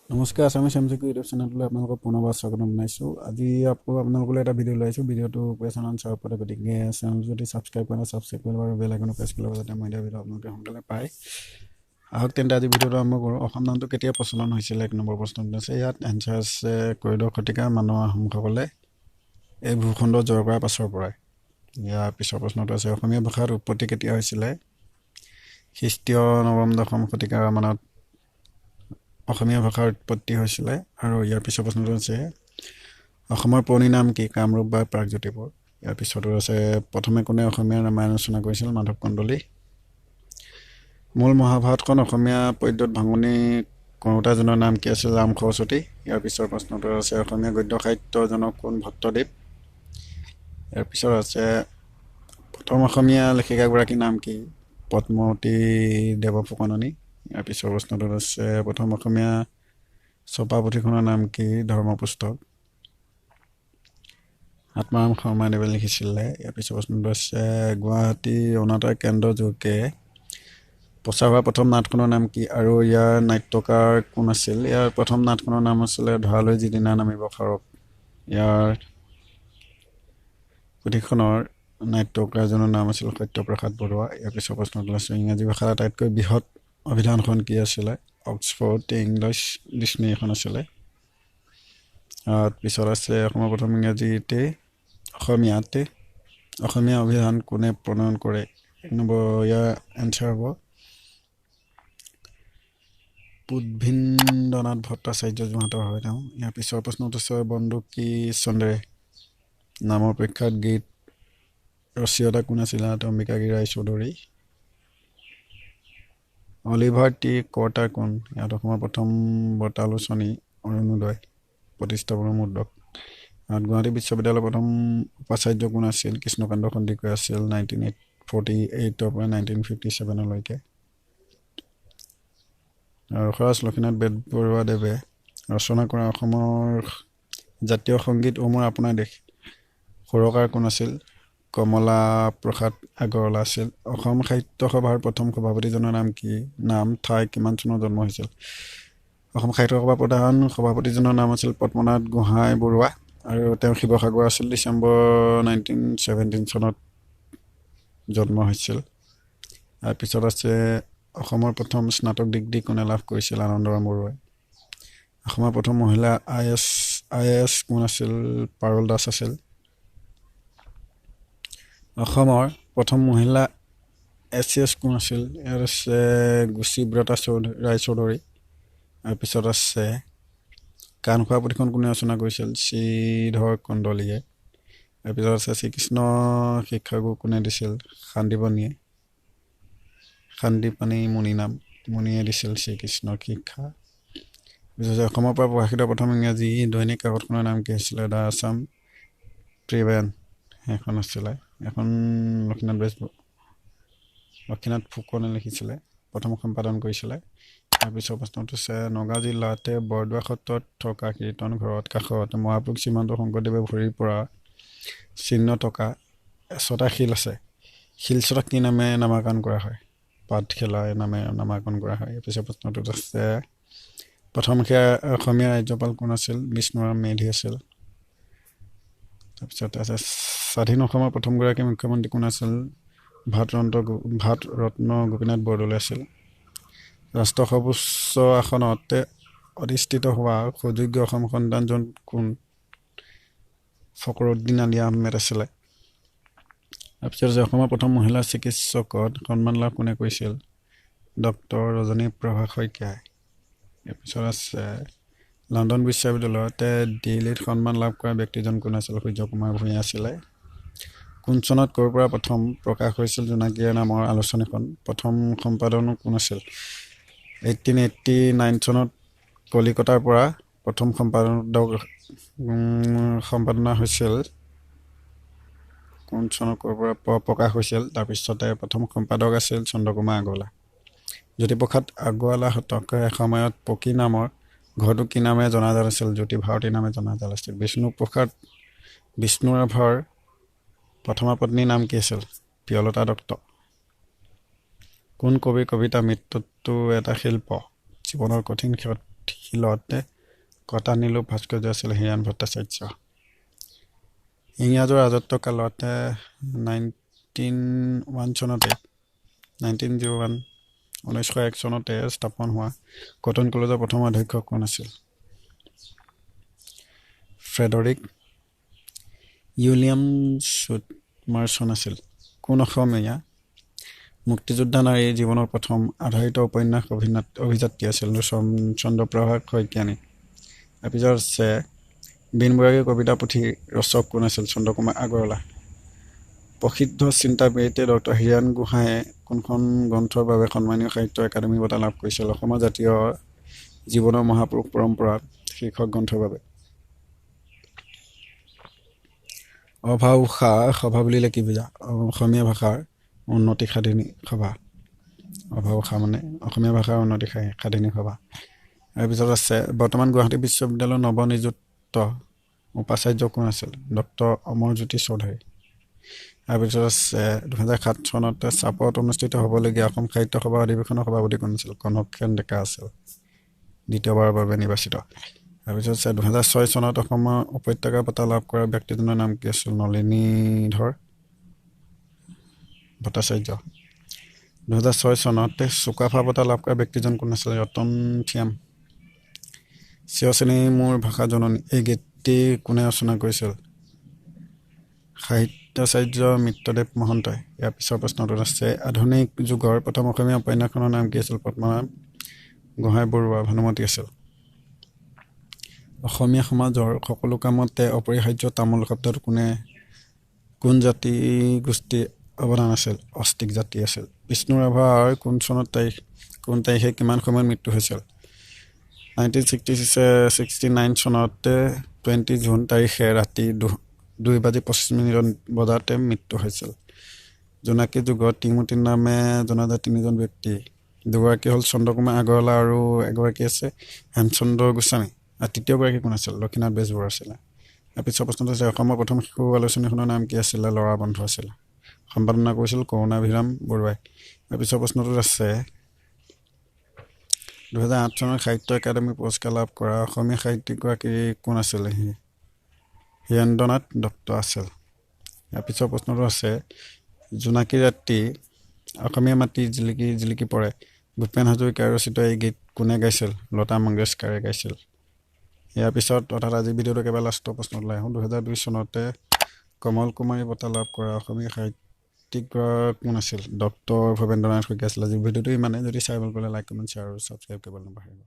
নমস্কাৰ Assamese MCQ YouTube চেনেললৈ আপোনালোকক পুনৰবাৰ স্বাগতম জনাইছোঁ। আজি আপোনালোকলৈ এটা ভিডিঅ' লৈ আহিছোঁ। ভিডিঅ'টো কুৱেশ্যন আনচাৰ ওপৰতে, গতিকে চেনেল যদি ছাবস্ক্ৰাইব কৰা নাই ছাবস্ক্ৰাইব কৰিব আৰু বেল আইকনটো প্ৰেছ কৰি ল'ব যাতে মই দিয়া ভিডিঅ' আপোনালোকে সোনকালে পায়। আহক তেন্তে আজি ভিডিঅ'টো আৰম্ভ কৰোঁ। অসম নামটো কেতিয়া প্ৰচলন হৈছিল? 1 নম্বৰ প্ৰশ্নটো আছে। ইয়াত এনচাৰ আছে ত্ৰয়োদশ শতিকাৰ মানুহ আহোমসকলে এই ভূখণ্ড জয় কৰাৰ পাছৰ পৰাই। ইয়াৰ পিছৰ প্ৰশ্নটো আছে অসমীয়া ভাষাৰ উৎপত্তি কেতিয়া হৈছিলে? খ্ৰীষ্টীয় 9ম-10ম শতিকাৰ মানত অসমীয়া ভাষাৰ উৎপত্তি হৈছিলে। আৰু ইয়াৰ পিছৰ প্ৰশ্নটো আছে অসমৰ পুৰণি নাম কি? কামৰূপ বা প্ৰাগজ্যোতিপুৰ। ইয়াৰ পিছতো আছে প্ৰথমে কোনে অসমীয়া ৰামায়ণ ৰচনা কৰিছিল? মাধৱ কন্দলী। মূল মহাভাৰতখন অসমীয়া পদ্যত ভাঙনি কৰোঁতাজনৰ নাম কি আছিল? ৰাম সৰস্বতী। ইয়াৰ পিছৰ প্ৰশ্নটো আছে অসমীয়া গদ্য সাহিত্যৰ জনক কোন? ভট্টদেৱ। ইয়াৰ পিছত আছে প্ৰথম অসমীয়া লেখিকাগৰাকীৰ নাম কি? পদ্মাৱতী দেৱফুকননী। ইয়াৰ পিছৰ প্ৰশ্নটোত আছে প্ৰথম অসমীয়া ছপা পুথিখনৰ নাম কি? ধৰ্মপুস্তক। আত্মাৰাম শৰ্মাদেৱে লিখিছিলে। ইয়াৰ পিছৰ প্ৰশ্নটো আছে গুৱাহাটী অনাতাঁৰ কেন্দ্ৰ যোগে প্ৰচাৰ হোৱা প্ৰথম নাটখনৰ নাম কি? আৰু ইয়াৰ নাট্যকাৰ কোন আছিল? ইয়াৰ প্ৰথম নাটখনৰ নাম আছিলে ধৰালৈ যিদিনা নামিব খাৰপ। ইয়াৰ পুথিখনৰ নাট্যকাৰজনৰ নাম আছিল সত্যপ্ৰসাদ বৰুৱা। ইয়াৰ পিছৰ প্ৰশ্নটো আছে ইংৰাজী ভাষাৰ আটাইতকৈ বৃহৎ অভিধানখন কি আছিলে? অক্সফৰ্ড ইংলিছ ডিক্সনেৰী এখন আছিলে। পিছত আছে অসমৰ প্ৰথম ইংৰাজীতে অসমীয়া অভিধান কোনে প্ৰণয়ন কৰে? 1 নম্বৰ ইয়াৰ এনচাৰ হ'ব পুষ্পিন্দ্ৰনাথ ভট্টাচাৰ্য যোৰহাটৰ হয় তেওঁ। ইয়াৰ পিছৰ প্ৰশ্নটো আছে বন্দুকী চন্দ্ৰে নামৰ প্ৰখ্যাত গীত ৰচয়িতা কোন আছিল? Ambikagiri Roychowdhury. Oliver T Carter কোন? ইয়াত অসমৰ প্ৰথম বঁটালোচনী অৰুণোদয় প্ৰতিষ্ঠাপনৰ মুদ্ৰক। গুৱাহাটী বিশ্ববিদ্যালয়ৰ প্ৰথম উপাচাৰ্য কোন আছিল? কৃষ্ণকান্ত সন্দিকৈ আছিল 1948 পৰা 1957লৈকে। ৰসৰাজ লক্ষ্মীনাথ বেজবৰুৱাদেৱে ৰচনা কৰা অসমৰ জাতীয় সংগীত ও মোৰ আপোনাৰ দেশ সুৰকাৰ কোন আছিল? কমলা প্ৰসাদ আগৰৱালা আছিল। অসম সাহিত্য সভাৰ প্ৰথম সভাপতিজনৰ নাম কি? নাম ঠাই কিমান চনত জন্ম হৈছিল? অসম সাহিত্য সভাৰ প্ৰধান সভাপতিজনৰ নাম আছিল পদ্মনাথ গোহাঁই বৰুৱা আৰু তেওঁ শিৱসাগৰ আছিল। ডিচেম্বৰ 1917 চনত জন্ম হৈছিল। তাৰপিছত আছে অসমৰ প্ৰথম স্নাতক ডিগ্ৰী কোনে লাভ কৰিছিল? আনন্দৰাম বৰুৱাই। অসমৰ প্ৰথম মহিলা IAS কোন আছিল? পাৰুল দাস আছিল। অসমৰ প্ৰথম মহিলা SCS কোন আছিল? ইয়াত আছে গুচিব্ৰতা ৰায়চৌধুৰী। তাৰপিছত আছে কাণ খোৱা পুথিখন কোনে ৰচনা কৰিছিল? শ্ৰীধৰ কন্দলীয়ে। তাৰপিছত আছে শ্ৰীকৃষ্ণ শিক্ষাগুৰু কোনে দিছিল? শান্তিপাণি মুনিয়ে দিছিল শ্ৰীকৃষ্ণৰ শিক্ষা। তাৰপিছত অসমৰ পৰা প্ৰকাশিত প্ৰথম ইংৰাজী দৈনিক কাকতখনৰ নাম কি হৈছিলে? দ্য আছাম ট্ৰিবিউন সেইখন আছিলে। এখন লক্ষ্মীনাথ ফুকনে লিখিছিলে, প্ৰথম সম্পাদন কৰিছিলে। তাৰপিছত প্ৰশ্নটো আছে নগাঁও জিলাতে বৰদোৱা সত্ৰত থকা কীৰ্তন ঘৰত কাষত মহাপুৰুষ শ্ৰীমন্ত শংকৰদেৱে ভৰিৰ পৰা চিহ্ন থকা এচটা শিল আছে। শিলচটাক কি নামে নামাকৰণ কৰা হয়? পাঠশালা নামে নামাকৰণ কৰা হয়। পিছৰ প্ৰশ্নটোত আছে প্ৰথম অসমীয়া ৰাজ্যপাল কোন আছিল? বিষ্ণুৰাম মেধি আছিল। তাৰপিছত আছে স্বাধীন অসমৰ প্ৰথমগৰাকী মুখ্যমন্ত্ৰী কোন আছিল? ভাৰতৰত্ন গোপীনাথ বৰদলৈ আছিল। ৰাষ্ট্ৰৰ সৰ্বোচ্চ আসনতে অধিষ্ঠিত হোৱা সুযোগ্য অসম সন্তানজন কোন? ফখৰুদ্দিন আলি আহমেদ আছিলে। তাৰপিছত আছে অসমৰ প্ৰথম মহিলা চিকিৎসকত সন্মান লাভ কোনে কৰিছিল? ডক্টৰ ৰজনীপ্ৰভা শইকীয়াই। তাৰপিছত আছে লণ্ডন বিশ্ববিদ্যালয়তে ডিলিট সন্মান লাভ কৰা ব্যক্তিজন কোন আছিল? সূৰ্য কুমাৰ ভূঞা আছিলে। কোন চনত ক'ৰ পৰা প্ৰথম প্ৰকাশ হৈছিল জোনাকীৰে নামৰ আলোচনীখন? প্ৰথম সম্পাদক কোন আছিল? 1889 চনত কলিকতাৰ পৰা প্ৰথম সম্পাদনা হৈছিল। কোন চনত ক'ৰ পৰা প্ৰকাশ হৈছিল? তাৰপিছতে প্ৰথম সম্পাদক আছিল চন্দ্ৰকুমাৰ আগৰৱালা। জ্যোতিপ্ৰসাদ আগৰৱালাহঁতক এসময়ত পকী নামৰ ঘৰটো কি নামে জনাজাত আছিল? জ্যোতি ভাৰতী নামে জনাজাত আছিল। বিষ্ণুৰাভাৰ প্ৰথমা পত্নীৰ নাম কি আছিল? প্ৰিয়লতা দত্ত। কোন কবিৰ কবিতা মৃত্যুটো এটা শিল্প? জীৱনৰ কঠিন শিলতে কটা নীলো ভাস্কৰ্য আছিল হীৰেণ ভট্টাচাৰ্য ইংৰাজৰ ৰাজত্ব কালতে 1901 চনতে 1901 চনতে স্থাপন হোৱা কটন কলেজৰ প্ৰথম অধ্যক্ষ কোন আছিল ফ্ৰেডৰিক উইলিয়ামছমাৰচন আছিল কোন অসমীয়া মুক্তিযোদ্ধা নাৰীৰ জীৱনৰ প্ৰথম আধাৰিত উপন্যাস অভিযাত্ৰী আছিল চন্দ্ৰপ্ৰভা শইকীয়ানী তাৰপিছত আছে বিনবৰাগী কবিতা পুথি ৰচক কোন আছিল চন্দ্ৰকুমাৰ আগৰৱালা প্ৰসিদ্ধ চিন্তাবিদ ডক্টৰ হীৰেণ গোহাঁয়ে কোনখন গ্ৰন্থৰ বাবে সন্মানীয় সাহিত্য একাডেমি বঁটা লাভ কৰিছিল অসমৰ জাতীয় জীৱনৰ মহাপুৰুষ পৰম্পৰা শীৰ্ষক গ্ৰন্থৰ বাবে অভাউষা সভা বুলিলে কি বুজা অসমীয়া ভাষাৰ উন্নতি সাধিনী সভা অভাউষা মানে অসমীয়া ভাষাৰ উন্নতি সাধিনী সভা তাৰপিছত আছে বৰ্তমান গুৱাহাটী বিশ্ববিদ্যালয়ৰ নৱনিযুক্ত উপাচাৰ্য কোন আছিল ডক্টৰ অমৰজ্যোতি চৌধুৰী তাৰপিছত আছে 2007 চনতে চাপত অনুষ্ঠিত হ'বলগীয়া অসম সাহিত্য সভা অধিৱেশনৰ সভাপতি কোন আছিল কনকসেন ডেকা আছিল দ্বিতীয়বাৰৰ বাবে নিৰ্বাচিত তাৰপিছত আছে 2006 চনত অসমৰ উপত্যকা বঁটা লাভ কৰা ব্যক্তিজনৰ নাম কি আছিল নলিনীধৰ ভট্টাচাৰ্য 2006 চনতে চুকাফা বঁটা লাভ কৰা ব্যক্তিজন কোন আছিল ৰতন থিয়াম চিৰচেনী মোৰ ভাষা জননী এই গীতটি কোনে ৰচনা কৰিছিল সাহিত্যাচাৰ্য মিত্ৰদেৱ মহন্তই ইয়াৰ পিছৰ প্ৰশ্নটো আছে আধুনিক যুগৰ প্ৰথম অসমীয়া উপন্যাসখনৰ নাম কি আছিল পদ্মনাভ গোহাঁই বৰুৱা ভানুমতী আছিল অসমীয়া সমাজৰ সকলো কামতে অপৰিহাৰ্য তামোল শব্দটো কোন জাতি গোষ্ঠী অৱদান আছিল অষ্টিক জাতি আছিল বিষ্ণু ৰাভাৰ কোন তাৰিখে কিমান সময়ত মৃত্যু হৈছিল 1969 চনতে 20 জুন তাৰিখে ৰাতি 2:25 বজাতে মৃত্যু হৈছিল জোনাকী যুগত ত্ৰিমূৰ্তিৰ নামে জনাজাত তিনিজন ব্যক্তি দুগৰাকী হ'ল চন্দ্ৰকুমাৰ আগৰৱালা আৰু এগৰাকী আছে হেমচন্দ্ৰ গোস্বামী আৰু তৃতীয়গৰাকী কোন আছিল লক্ষীনাথ বেজবৰুৱা আছিলে তাৰপিছত প্ৰশ্নটো আছে অসমৰ প্ৰথম শিশু আলোচনীখনৰ নাম কি আছিলে ল'ৰা বন্ধু আছিলে সম্পাদনা কৰিছিল কৰুণাভিৰাম বৰুৱাই তাৰপিছত প্ৰশ্নটো আছে 2008 চনৰ সাহিত্য একাডেমি পুৰস্কাৰ লাভ কৰা অসমীয়া সাহিত্যিকগৰাকী কোন আছিলে হীৰেন্দ্ৰনাথ দত্ত আছিল ইয়াৰ পিছৰ প্ৰশ্নটো আছে জোনাকী ৰাতি অসমীয়া মাটি জিলিকি জিলিকি পৰে ভূপেন হাজৰিকাৰ ৰচিত এই গীত কোনে গাইছিল লতা মংগেশকাৰে গাইছিল ইয়াৰ পিছত অৰ্থাৎ আজি ভিডিঅ'টো একেবাৰে লাষ্টৰ প্ৰশ্নলৈ আহোঁ 2002 চনতে কমল কুমাৰী বঁটা লাভ কৰা অসমীয়া সাহিত্যিকগৰাকী কোন আছিল ডক্টৰ ভৱেন্দ্ৰনাথ শইকীয়া আছিল আজি ভিডিঅ'টো ইমানে যদি চাই ভাল পালে লাইক কমেণ্ট শ্বেয়াৰ আৰু ছাবস্ক্ৰাইব কৰিবলৈ নাপাহৰিব